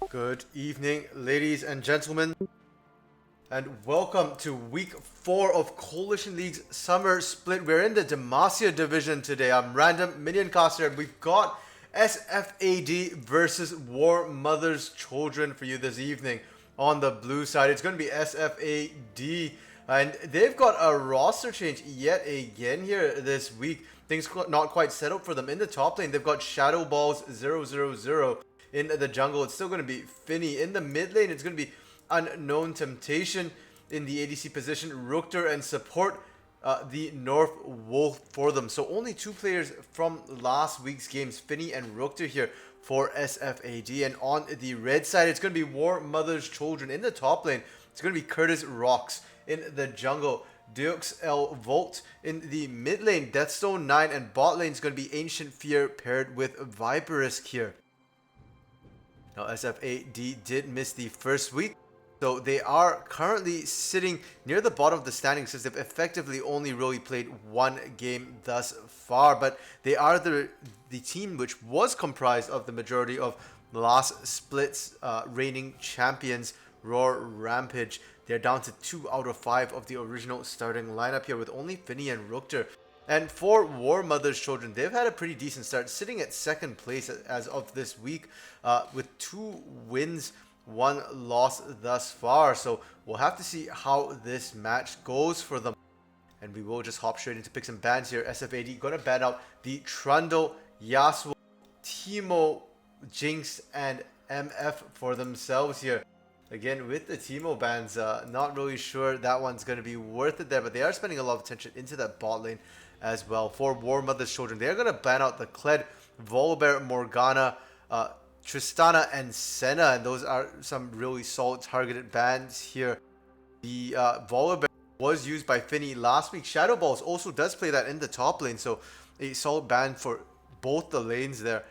Good evening, ladies and gentlemen, and welcome to week 4 of Coalition League's summer split. We're in the Demacia division today. I'm Random Minion Caster, and we've got SFAD versus Warmother's Children for you this evening. On the blue side, it's going to be SFAD, and they've got a roster change yet again here this week. Things not quite set up for them. In the top lane, they've got Shadow Balls 000. In the jungle, it's still going to be Finny. In the mid lane, it's going to be Unknown Temptation. In the ADC position, Rookter, and support the North Wolf for them. So only two players from last week's games, Finny and Rookter here for SFAD. And on the red side, it's going to be Warmother's Children. In the top lane, it's going to be Curtis Rocks. In the jungle, Deux L Volt. In the mid lane, Deathstone 9, and bot lane is going to be Ancient Fear paired with Viperisk here. Now, SFAD did miss the first week, so they are currently sitting near the bottom of the standings since they've effectively only really played one game thus far. But they are the team which was comprised of the majority of last split's reigning champions, Roar Rampage. They're down to 2 out of 5 of the original starting lineup here with only Finny and Rookter. And for Warmother's Children, they've had a pretty decent start, sitting at second place as of this week with 2 wins, 1 loss thus far. So we'll have to see how this match goes for them. And we will just hop straight into picks and bans here. SFAD going to ban out the Trundle, Yasuo, Teemo, Jinx, and MF for themselves here. Again, with the Teemo bans, not really sure that one's going to be worth it there, but they are spending a lot of attention into that bot lane as well. For Warmother's Children, they're going to ban out the Kled, Volibear, Morgana, Tristana, and Senna, and those are some really solid targeted bans here. The Volibear was used by Finny last week. Shadow Balls also does play that in the top lane, so a solid ban for both the lanes there.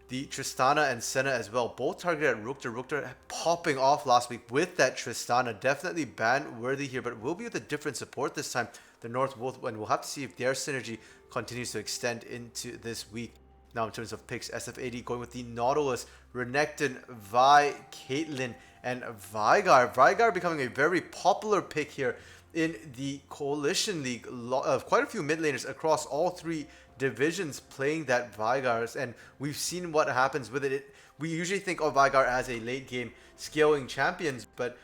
The Tristana and Senna as well, both targeted at Rookter. Rookter popping off last week with that Tristana. Definitely ban worthy here, but will be with a different support this time. The North Wolf, and we'll have to see if their synergy continues to extend into this week. Now, in terms of picks, SFAD going with the Nautilus, Renekton, Vi, Caitlyn, and Veigar. Veigar becoming a very popular pick here in the Coalition League. Quite a few mid laners across all 3 divisions playing that Veigar, and we've seen what happens with it. We usually think of Veigar as a late game scaling champions, but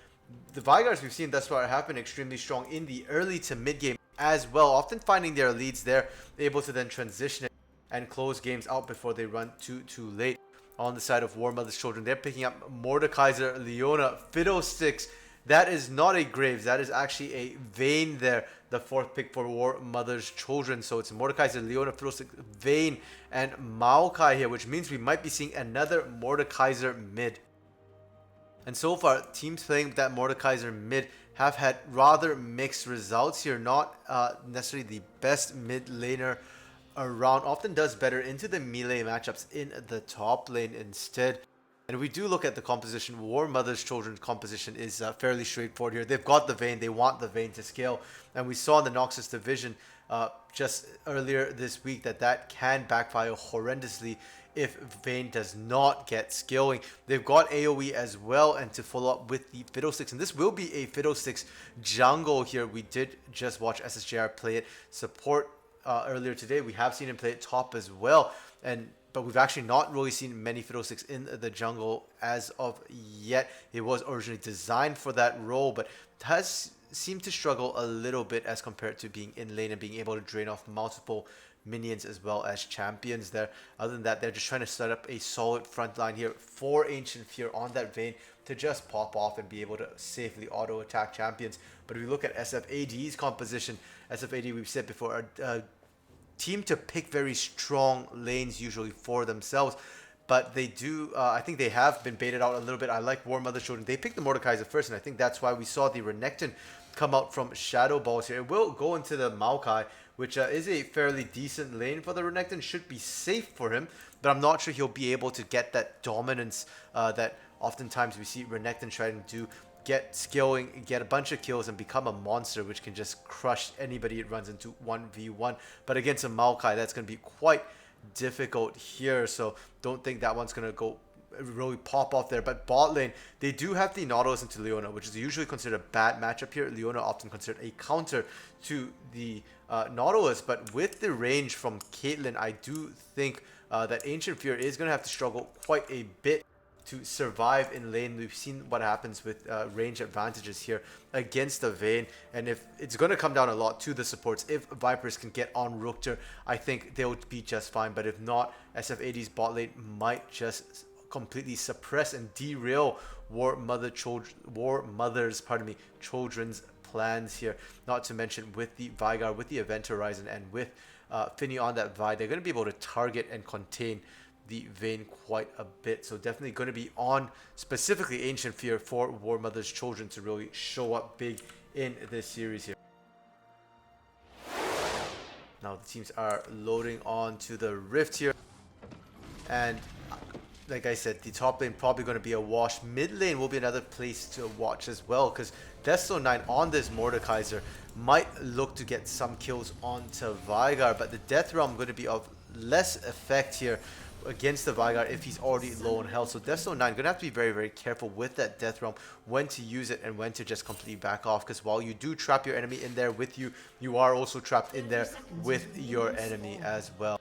the Veigars we've seen thus far have been extremely strong in the early to mid game as well, often finding their leads there, able to then transition it and close games out before they run too late. On the side of Warmother's Children, they're picking up Mordekaiser, Leona, Fiddlesticks. That is not a Graves, that is actually a Vayne there, the 4th pick for Warmother's Children. So it's Mordekaiser, Leona, Fiddlesticks, Vayne, and Maokai here, which means we might be seeing another Mordekaiser mid. And so far, teams playing with that Mordekaiser mid have had rather mixed results here. Not necessarily the best mid laner around, often does better into the melee matchups in the top lane instead. And we do look at the composition. Warmother's Children's composition is fairly straightforward here. They've got the Vayne. They want the Vayne to scale. And we saw in the Noxus division just earlier this week that can backfire horrendously if Vayne does not get scaling. They've got AoE as well, and to follow up with the Fiddlesticks. And this will be a Fiddlesticks jungle here. We did just watch SSJR play it support earlier today. We have seen him play it top as well. But we've actually not really seen many Fiddlesticks in the jungle as of yet. It was originally designed for that role, but has seemed to struggle a little bit as compared to being in lane and being able to drain off multiple minions as well as champions there. Other than that, they're just trying to set up a solid front line here for Ancient Fear on that Vayne to just pop off and be able to safely auto attack champions. But if we look at SFAD's composition, SFAD, we've said before, team to pick very strong lanes usually for themselves, but they do I think they have been baited out a little bit. I like Warmother's Children. They picked the Mordekaiser first, and I think that's why we saw the Renekton come out from Shadow Balls here. It will go into the Maokai, which is a fairly decent lane for the Renekton. Should be safe for him, but I'm not sure he'll be able to get that dominance that oftentimes we see Renekton trying to do. Get skilling, get a bunch of kills, and become a monster which can just crush anybody it runs into 1v1. But against a Maokai, that's going to be quite difficult here, so don't think that one's going to go really pop off there. But bot lane, they do have the Nautilus into Leona, which is usually considered a bad matchup here. Leona often considered a counter to the Nautilus, but with the range from Caitlyn, I do think that Ancient Fear is going to have to struggle quite a bit to survive in lane. We've seen what happens with range advantages here against the Vayne, and if it's going to come down a lot to the supports. If Vipers can get on Rookter, I think they'll be just fine, but if not, SFAD's bot lane might just completely suppress and derail Warmother's children's plans here. Not to mention with the Veigar, with the Event Horizon, and with Finny on that Vi, they're going to be able to target and contain the Vayne quite a bit. So definitely going to be on specifically Ancient Fear for Warmother's children to really show up big in this series here. Now the teams are loading on to the Rift here, and like I said, the top lane probably going to be a wash. Mid lane will be another place to watch as well, because Desto 9 on this Mordekaiser might look to get some kills onto Veigar, but the Death Realm going to be of less effect here against the Veigar if he's already low on health. So Desto 9 going to have to be very, very careful with that Death Realm, when to use it and when to just completely back off, because while you do trap your enemy in there with you, you are also trapped in there with your enemy as well.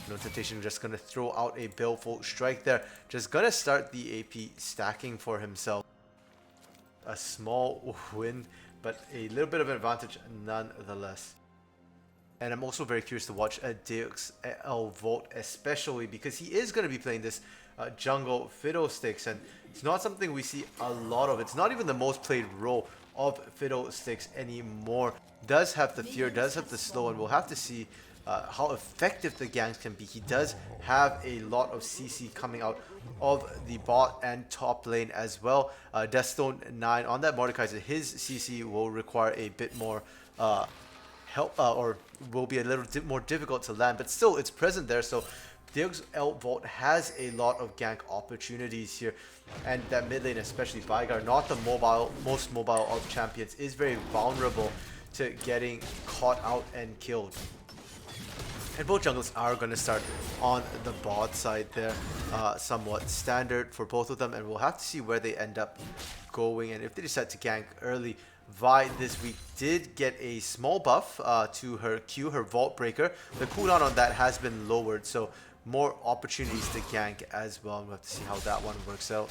No Temptation just going to throw out a Baleful Strike there. Just going to start the AP stacking for himself. A small win, but a little bit of an advantage nonetheless. And I'm also very curious to watch Deux L Volt, especially because he is going to be playing this jungle Fiddlesticks, and it's not something we see a lot of. It's not even the most played role of Fiddlesticks anymore. Does have the fear, does have the slow, and we'll have to see how effective the ganks can be. He does have a lot of CC coming out of the bot and top lane as well. Desto 9 on that Mordekaiser, his CC will require a bit more help, or will be a little bit more difficult to land, but still it's present there. So Deux L Volt has a lot of gank opportunities here, and that mid lane, especially Veigar, not the most mobile of champions, is very vulnerable to getting caught out and killed. And both junglers are going to start on the bot side there, somewhat standard for both of them, and we'll have to see where they end up going. And if they decide to gank early, Vi this week did get a small buff to her Q, her Vault Breaker. The cooldown on that has been lowered, so more opportunities to gank as well. We'll have to see how that one works out.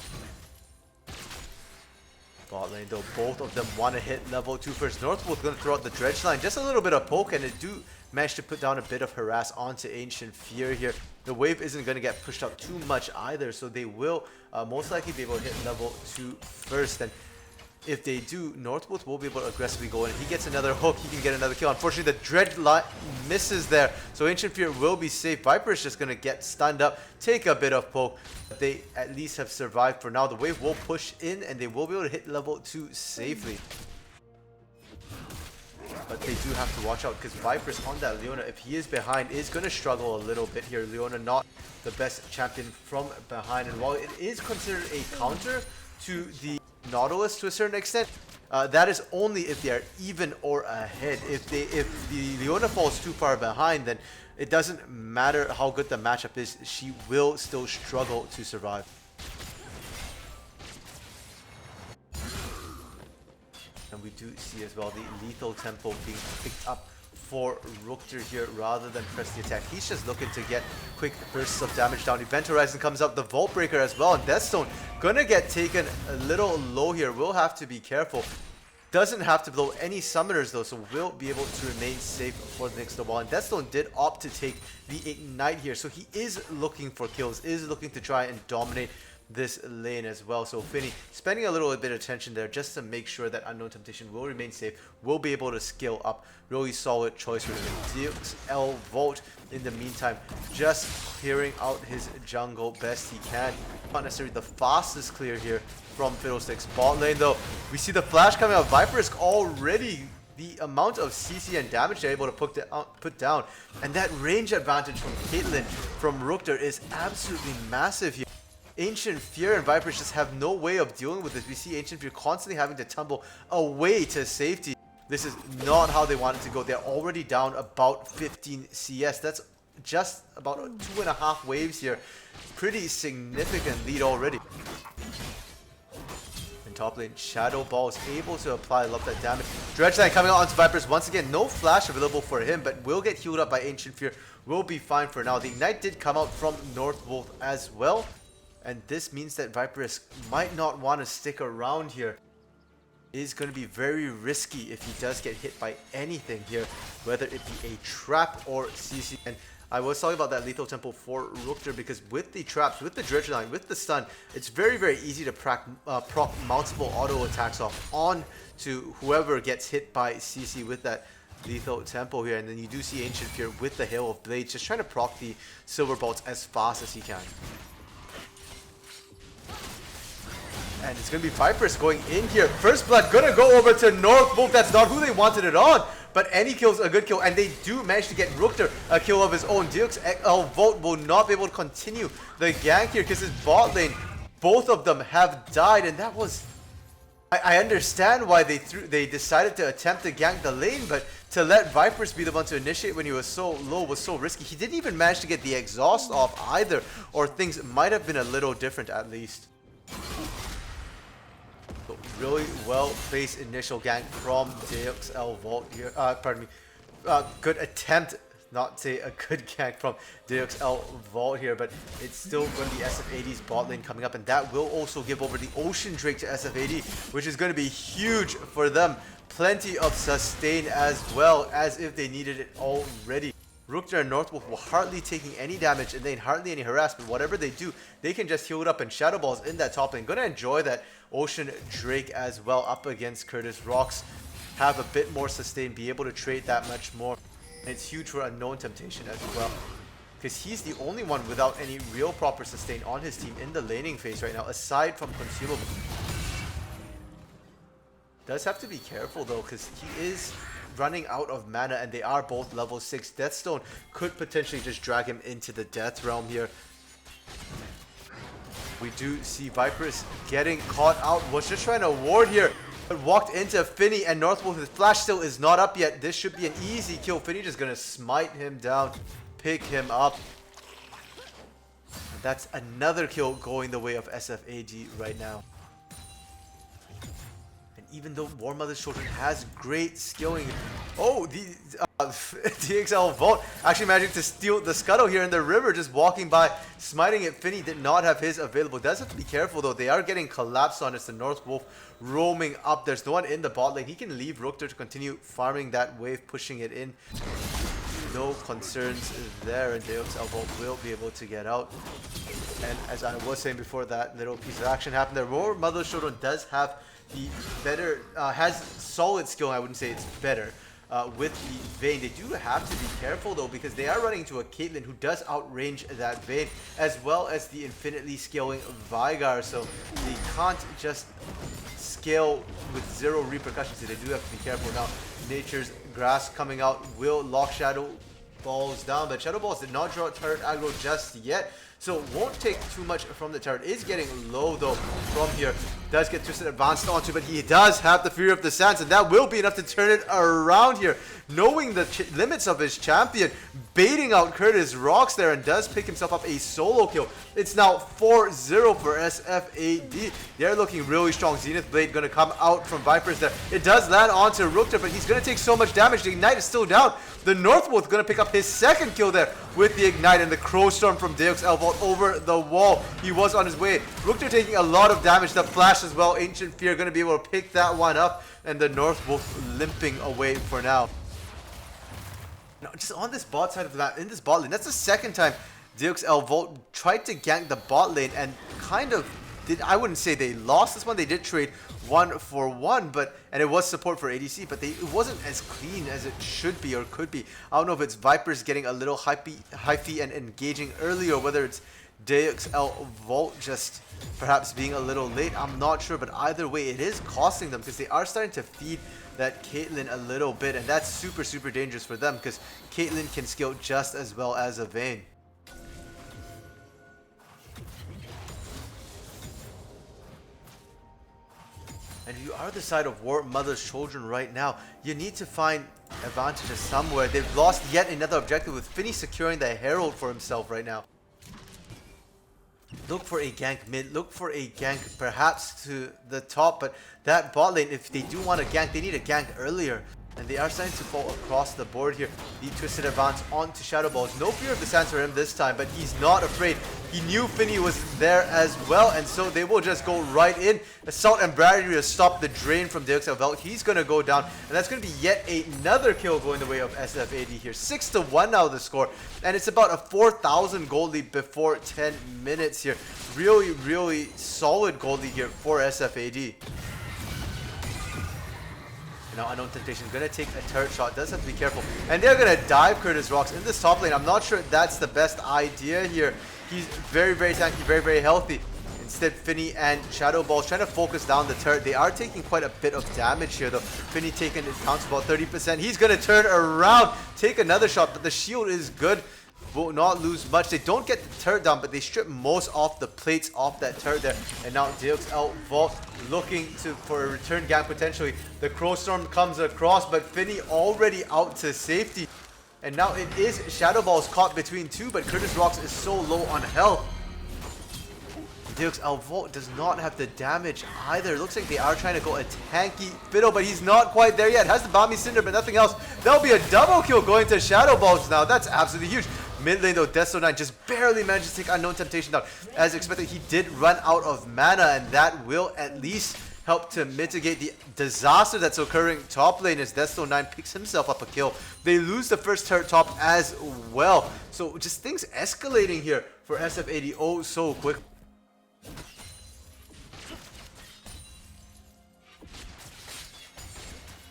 Bot lane though, both of them want to hit level 2 first. Northwood's going to throw out the Dredge line, just a little bit of poke, and they do manage to put down a bit of harass onto Ancient Fear here. The wave isn't going to get pushed up too much either, so they will most likely be able to hit level 2 first. And if they do, Northwood will be able to aggressively go in. If he gets another hook, he can get another kill. Unfortunately, the Dredge line misses there, so Ancient Fear will be safe. Viper is just going to get stunned up, take a bit of poke. They at least have survived for now. The wave will push in, and they will be able to hit level 2 safely. But they do have to watch out, because Viper's on that Leona, if he is behind, is going to struggle a little bit here. Leona not the best champion from behind, and while it is considered a counter to the Nautilus to a certain extent, that is only if they are even or ahead. If the Leona falls too far behind, then it doesn't matter how good the matchup is, she will still struggle to survive. And we do see as well the lethal tempo being picked up for Rookter here rather than press the attack. He's just looking to get quick bursts of damage down. Event Horizon comes up, the Vault Breaker as well, and Deathstone gonna get taken a little low here. We'll have to be careful. Doesn't have to blow any summoners though, so we'll be able to remain safe for the next little while. And Deathstone did opt to take the Ignite here, so he is looking for kills, is looking to try and dominate this lane as well. So Finny spending a little bit of attention there just to make sure that Unknown Temptation will remain safe, will be able to scale up. Really solid choice for him. Deux L Volt in the meantime, just clearing out his jungle best he can. Not necessarily the fastest clear here from Fiddlesticks. Bot lane though, we see the flash coming out. Viper is already the amount of CC and damage they're able to put down, and that range advantage from Caitlyn from Rookter is absolutely massive here. Ancient Fear and Vipers just have no way of dealing with this. We see Ancient Fear constantly having to tumble away to safety. This is not how they want it to go. They're already down about 15 CS. That's just about 2.5 waves here. Pretty significant lead already. In top lane, Shadow Ball is able to apply a lot of that damage. Dredgeline coming out onto Vipers once again. No flash available for him, but will get healed up by Ancient Fear. Will be fine for now. The Ignite did come out from Northwolf as well. And this means that Vipers might not want to stick around here. It is going to be very risky if he does get hit by anything here, whether it be a trap or CC. And I was talking about that lethal tempo for Rookter because with the traps, with the dredge line, with the stun, it's very, very easy to proc multiple auto attacks off on to whoever gets hit by CC with that lethal tempo here. And then you do see Ancient Fear with the Hail of Blades just trying to proc the Silver Bolts as fast as he can. And it's going to be Vipers going in here. First Blood going to go over to Northwolf. That's not who they wanted it on. But any kill's a good kill. And they do manage to get Rookter a kill of his own. DXL Volt will not be able to continue the gank here because his bot lane, both of them have died. And that was... I understand why they decided to attempt to gank the lane. But to let Vipers be the one to initiate when he was so low was so risky. He didn't even manage to get the exhaust off either. Or things might have been a little different at least. Really well-placed initial gank from DXL Vault here. Pardon me. Good attempt, not say a good gank from DXL Vault here, but it's still going to be SFAD's bot lane coming up, and that will also give over the Ocean Drake to SFAD, which is going to be huge for them. Plenty of sustain as well, as if they needed it already. Rookter and Northwolf will hardly taking any damage and then hardly any harassment. Whatever they do, they can just heal it up, and Shadow Ball's in that top lane. Gonna enjoy that Ocean Drake as well up against Curtis. Rocks have a bit more sustain, be able to trade that much more. And it's huge for Unknown Temptation as well, because he's the only one without any real proper sustain on his team in the laning phase right now, aside from Consumable. Does have to be careful though, because he is running out of mana and they are both level 6. Deathstone could potentially just drag him into the death realm here. We do see Vipers getting caught out. Was just trying to ward here, but walked into Finny, and Northwolf, his flash still is not up yet. This should be an easy kill. Finny just gonna smite him down, pick him up. And that's another kill going the way of SFAD right now. Even though Warmother's Children has great skilling. Oh, the DXL Vault actually managing to steal the scuttle here in the river, just walking by, smiting it. Finny did not have his available. Does have to be careful though. They are getting collapsed on. It's the Northwolf roaming up. There's no one in the bot lane. He can leave Rookter to continue farming that wave, pushing it in. No concerns there, and DXL Vault will be able to get out. And as I was saying before that little piece of action happened there, Warmother's Children does have the better, has solid skill. I wouldn't say it's better with the Vayne. They do have to be careful though, because they are running into a Caitlyn who does outrange that Vayne, as well as the infinitely scaling Veigar, so they can't just scale with zero repercussions. So they do have to be careful now. Nature's Grass coming out will lock Shadow Balls down, but Shadow Balls did not draw turret aggro just yet, so won't take too much from the turret. Is getting low though from here. Does get Twisted advanced onto, but he does have the Fury of the Sands, and that will be enough to turn it around here. Knowing the limits of his champion, baiting out Curtis Rocks there, and does pick himself up a solo kill. It's now 4-0 for SFAD. They're looking really strong. Zenith Blade going to come out from Vipers there. It does land onto Rookter, but he's going to take so much damage. The Ignite is still down. The Northwolf going to pick up his second kill there with the Ignite, and the Crow Storm from DXL Vault over the wall. He was on his way. Rookter taking a lot of damage. The Flash as well. Ancient Fear going to be able to pick that one up, and the Northwolf limping away for now. Now, just on this bot side of the map, in this bot lane, that's the second time DXL Vault tried to gank the bot lane and kind of did. I wouldn't say they lost this one. They did trade 1-for-1, and it was support for ADC, but it wasn't as clean as it should be or could be. I don't know if it's Vipers getting a little hypey and engaging early, or whether it's DXL Vault just perhaps being a little late. I'm not sure, but either way, it is costing them, because they are starting to feed that Caitlyn a little bit, and that's super, super dangerous for them, because Caitlyn can scale just as well as a Vayne. And you are the side of Warmother's children right now. You need to find advantages somewhere. They've lost yet another objective with Finny securing the Herald for himself right now. Look for a gank mid, look for a gank perhaps to the top, but that bot lane, if they do want a gank, they need a gank earlier. And they are starting to fall across the board here. The Twisted Advance onto Shadow Balls. No fear of the stance for him this time, but he's not afraid. He knew Finny was there as well, and so they will just go right in. Assault and Battery to stop the drain from Deux Velk. He's going to go down, and that's going to be yet another kill going the way of SFAD here. 6-1 now the score, and it's about a 4,000 gold lead before 10 minutes here. Really, really solid gold lead here for SFAD. Now Unknown Temptation gonna take a turret shot, does have to be careful. And they're gonna dive Curtis Rocks in this top lane. I'm not sure that's the best idea here. He's very, very tanky, very, very healthy. Instead, Finny and Shadow Balls trying to focus down the turret. They are taking quite a bit of damage here though. Finny taking it counts about 30%. He's gonna turn around, take another shot, but the shield is good. Will not lose much. They don't get the turret down, but they strip most off the plates off that turret there. And now Deux Velk looking for a return gank potentially. The Crow Storm comes across, but Finny already out to safety. And now it is Shadow Balls caught between two, but Curtis Rocks is so low on health. Deux Velk does not have the damage either. Looks like they are trying to go a tanky Fiddle, but he's not quite there yet. Has the Bami Cinder, but nothing else. That'll be a double kill going to Shadow Balls now. That's absolutely huge. Mid lane though, Desperadoes just barely managed to take Unknown Temptation down. As expected, he did run out of mana, and that will at least help to mitigate the disaster that's occurring top lane as Desperadoes picks himself up a kill. They lose the first turret top as well. So just things escalating here for SFAD oh so quick.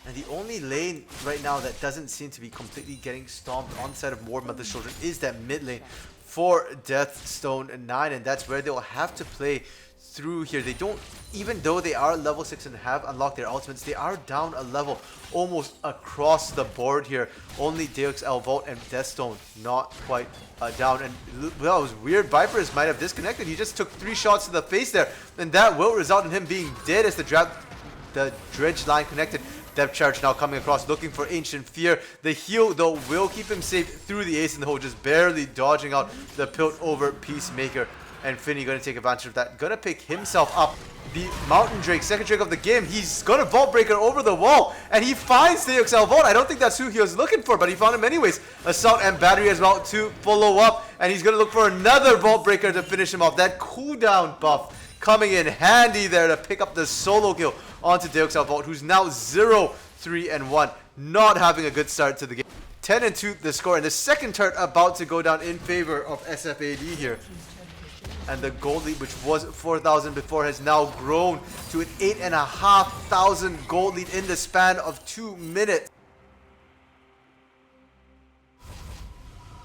And the only lane right now that doesn't seem to be completely getting stomped on the side of Warmother's children is that mid lane for Deathstone 9, and that's where they'll have to play through here. They don't, even though they are level 6 and have unlocked their ultimates, they are down a level almost across the board here. Only Deux Velk and Deathstone not quite down. And well, it was weird. Vipers might have disconnected. He just took 3 shots to the face there, and that will result in him being dead as the dredge line connected. Depth charge now coming across, looking for Ancient Fear. The heal, though, will keep him safe through the ace in the hole, just barely dodging out the Pilt over Peacemaker. And Finny going to take advantage of that. Going to pick himself up. The Mountain Drake, second Drake of the game. He's going to Vault Breaker over the wall. And he finds Deux Velk. I don't think that's who he was looking for, but he found him anyways. Assault and Battery as well to follow up. And he's going to look for another Vault Breaker to finish him off. That cooldown buff coming in handy there to pick up the solo kill onto Deux Velk, who's now 0-3-1, not having a good start to the game. 10-2 the score, and the second turret about to go down in favor of SFAD here. And the gold lead, which was 4,000 before, has now grown to an 8,500 gold lead in the span of 2 minutes.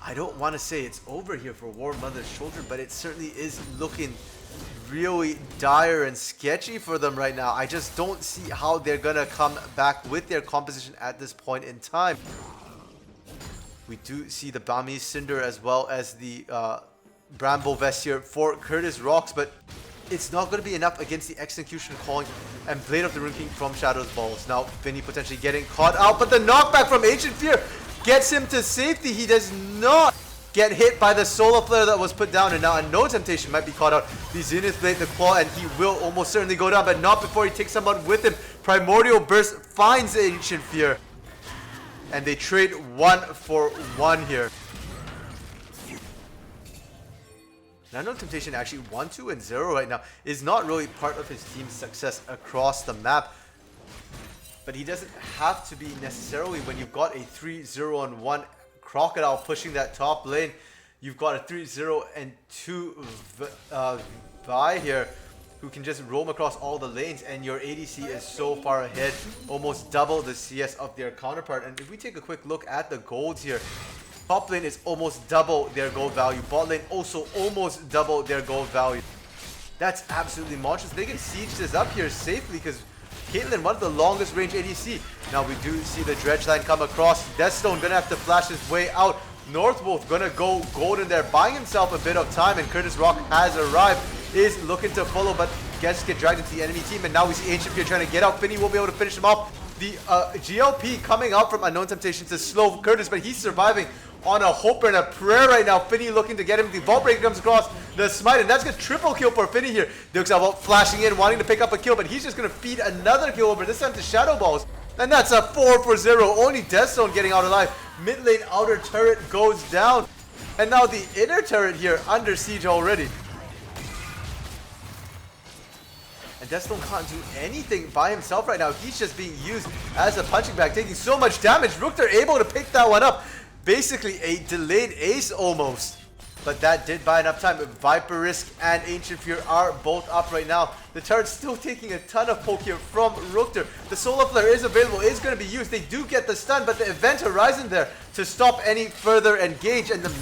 I don't want to say it's over here for Warmother's children, but it certainly is looking really dire and sketchy for them right now. I just don't see how they're gonna come back with their composition at this point in time. We do see the Bami Cinder as well as the Bramble Vest here for Curtis Rocks, but it's not going to be enough against the Execution Calling and Blade of the Rune King from Shadow's Balls. Now Finny potentially getting caught out, but the knockback from Ancient Fear gets him to safety. He does not get hit by the Solar Flare that was put down, and now Unknown Temptation might be caught out. The Zenith Blade, the Claw, and he will almost certainly go down, but not before he takes someone with him. Primordial Burst finds Ancient Fear, and they trade 1 for 1 here. Now, Unknown Temptation actually 1-2-0 right now is not really part of his team's success across the map. But he doesn't have to be necessarily when you've got a 3-0-1 Crocodile pushing that top lane. You've got a 3-0-2 Vi here who can just roam across all the lanes, and your ADC is so far ahead, almost double the CS of their counterpart. And if we take a quick look at the golds here, top lane is almost double their gold value. Bot lane also almost double their gold value. That's absolutely monstrous. They can siege this up here safely because Caitlyn, one of the longest range ADC. Now we do see the dredge line come across. Deathstone gonna have to flash his way out. Northwolf gonna go golden there, buying himself a bit of time, and Curtis Rock has arrived. Is looking to follow, but gets dragged into the enemy team, and now we see Ancient Fear trying to get out. Finny will be able to finish him off. The GLP coming out from Unknown Temptation to slow Curtis, but he's surviving on a hope and a prayer right now. Finny looking to get him. The Vault Breaker comes across the smite, and that's a triple kill for Finny here. Dukes Vault flashing in, wanting to pick up a kill, but he's just going to feed another kill over, this time to Shadow Balls. And that's a 4-for-0. Only Deathstone getting out alive. Mid lane outer turret goes down. And now the inner turret here under siege already. And Deathstone can't do anything by himself right now. He's just being used as a punching bag, taking so much damage. Rookter able to pick that one up. Basically a delayed ace almost. But that did buy enough time. Viper Risk and Ancient Fear are both up right now. The turret's still taking a ton of poke here from Rookter. The Solar Flare is available, is going to be used. They do get the stun, but the Event Horizon there to stop any further engage. And the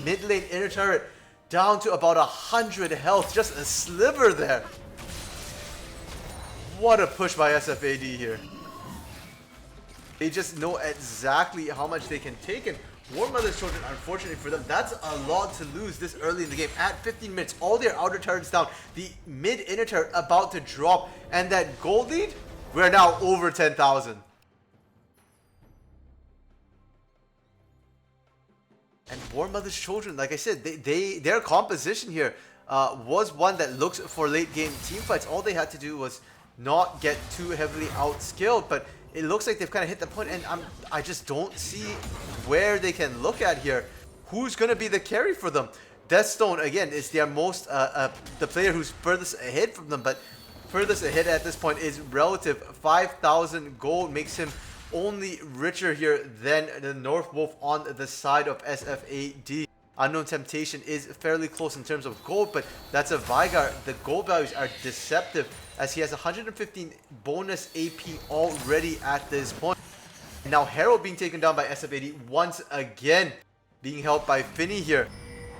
mid lane inner turret down to about 100 health. Just a sliver there. What a push by SFAD here. They just know exactly how much they can take, and Warmother's Children, unfortunately for them, that's a lot to lose this early in the game. At 15 minutes, all their outer turrets down, the mid-inner turret about to drop, and that gold lead, we're now over 10,000. And Warmother's Children, like I said, their composition here was one that looks for late game team fights. All they had to do was not get too heavily outskilled, but it looks like they've kind of hit the point, and I just don't see where they can look at here. Who's going to be the carry for them? Deathstone, again, is their most, the player who's furthest ahead from them, but furthest ahead at this point is relative. 5,000 gold makes him only richer here than the North Wolf on the side of SFAD. Unknown Temptation is fairly close in terms of gold, but that's a Vygar. The gold values are deceptive as he has 115 bonus AP already at this point. Now Herald being taken down by SFAD once again, being held by Finny here.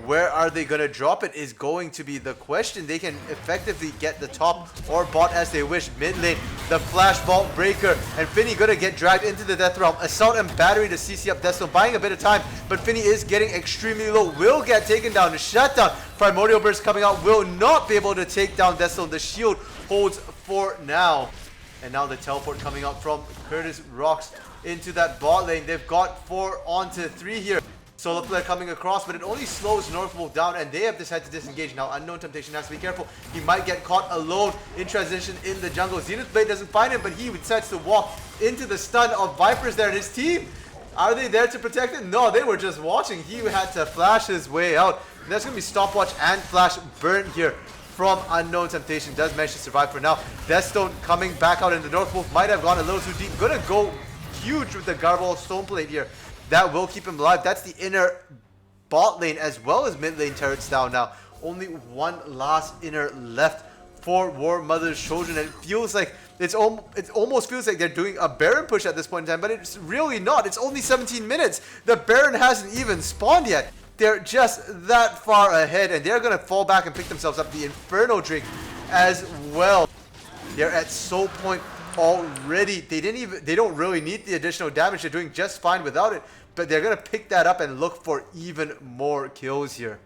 Where are they going to drop it is going to be the question. They can effectively get the top or bot as they wish. Mid lane, the Flash Vault Breaker, and Finny going to get dragged into the Death Realm. Assault and Battery to CC up Deathstone, buying a bit of time, but Finny is getting extremely low. Will get taken down. The shutdown. Primordial Burst coming out will not be able to take down Deathstone. The shield holds for now. And now the teleport coming out from Curtis Rocks into that bot lane. They've got 4 onto 3 here. Solar Flare coming across, but it only slows Northwolf down, and they have decided to disengage. Now Unknown Temptation has to be careful. He might get caught alone in transition in the jungle. Zenith Blade doesn't find him, but he decides to walk into the stun of Vipers there. And his team, are they there to protect him? No, they were just watching. He had to flash his way out. And there's going to be Stopwatch and Flash burn here from Unknown Temptation. Does manage to survive for now. Deathstone coming back out, and the Northwolf might have gone a little too deep. Gonna go huge with the Garble Stone Plate here. That will keep him alive. That's the inner bot lane as well as mid lane turrets down now. Only one last inner left for Warmother's Children. And it feels like it almost feels like they're doing a Baron push at this point in time, but it's really not. It's only 17 minutes. The Baron hasn't even spawned yet. They're just that far ahead, and they're going to fall back and pick themselves up the Inferno Drink as well. They're at soul point already. They don't really need the additional damage. They're doing just fine without it, but they're gonna pick that up and look for even more kills here.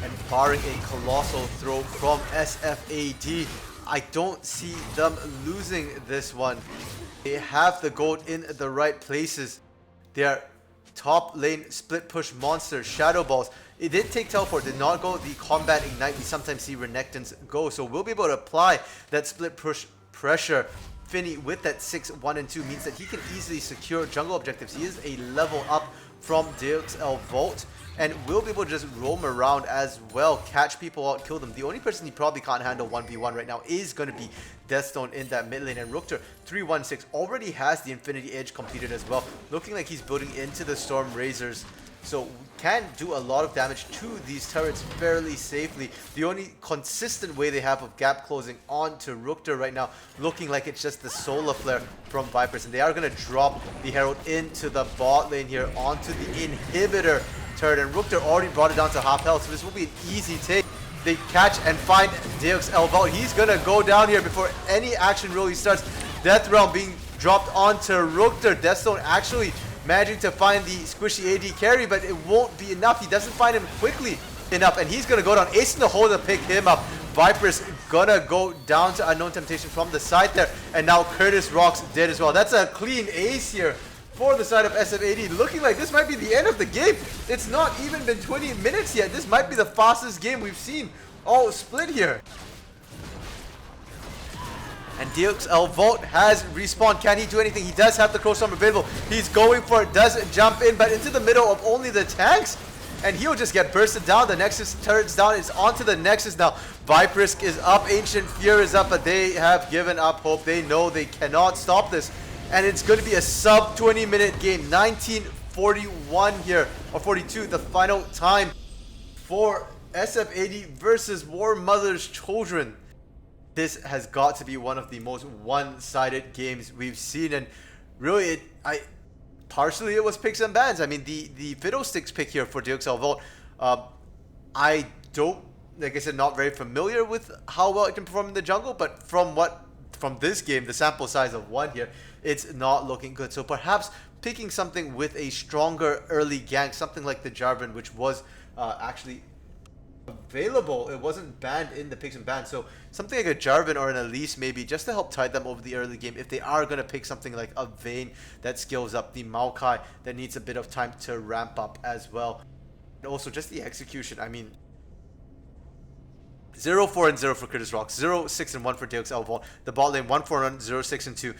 And barring a colossal throw from SFAD, I don't see them losing this one. They have the gold in the right places. Their top lane split push monster, Shadow Balls, it did take teleport, did not go the combat ignite we sometimes see Renekton's go, so we'll be able to apply that split push pressure. Finny with that 6, 1, and 2 means that he can easily secure jungle objectives. He is a level up from DXL Vault, and will be able to just roam around as well, catch people out, kill them. The only person he probably can't handle 1v1 right now is going to be Deathstone in that mid lane, and Rookter 316 already has the Infinity Edge completed as well, looking like he's building into the Storm Razors. So can do a lot of damage to these turrets fairly safely. The only consistent way they have of gap closing onto Rookter right now, looking like it's just the Solar Flare from Vipers. And they are going to drop the Herald into the bot lane here onto the Inhibitor turret. And Rookter already brought it down to half health, so this will be an easy take. They catch and find DXL Vault. He's going to go down here before any action really starts. Death Realm being dropped onto Rookter. Deathstone actually managing to find the squishy AD carry, but it won't be enough. He doesn't find him quickly enough, and he's gonna go down. Ace in the hole to pick him up. Viper's gonna go down to Unknown Temptation from the side there, and now Curtis Rocks dead as well. That's a clean ace here for the side of SFAD, looking like this might be the end of the game. It's not even been 20 minutes yet. This might be the fastest game we've seen all split here. And DXL Vault has respawned. Can he do anything? He does have the Crow Storm available. He's going for it, does jump in, but into the middle of only the tanks. And he'll just get bursted down. The Nexus turret's down. It's onto the Nexus now. Viperisk is up. Ancient Fear is up, but they have given up hope. They know they cannot stop this. And it's going to be a sub 20-minute game. 1941 here, or 42, the final time for SFAD versus Warmother's Children. This has got to be one of the most one-sided games we've seen, and really, partially it was picks and bans. I mean, the Fiddlesticks pick here for DXL Vault, I don't, like I said, not very familiar with how well it can perform in the jungle, but from this game, the sample size of one here, it's not looking good. So perhaps picking something with a stronger early gank, something like the Jarvan, which was actually available. It wasn't banned in the picks and bans, so something like a Jarvan or an Elise maybe, just to help tide them over the early game if they are going to pick something like a Vayne that scales up, the Maokai that needs a bit of time to ramp up as well. And also just the execution. I mean, 0-4 and 0 for Curtis Rocks, 0-6 and 1 for DXL Vault. The bot lane 1-4 and 0-6 and 2.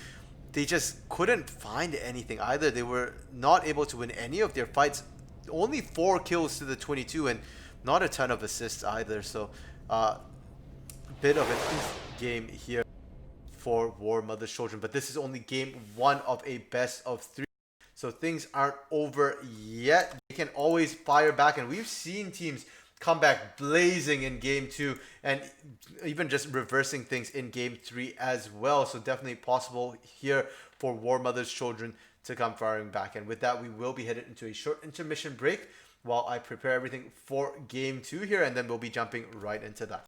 They just couldn't find anything either. They were not able to win any of their fights. Only 4 kills to the 22 and not a ton of assists either, so bit of an game here for Warmother's Children. But this is only game 1 of a best of 3, so things aren't over yet. They can always fire back, and we've seen teams come back blazing in game 2 and even just reversing things in game 3 as well. So definitely possible here for Warmother's Children to come firing back. And with that, we will be headed into a short intermission break while I prepare everything for game 2 here, and then we'll be jumping right into that.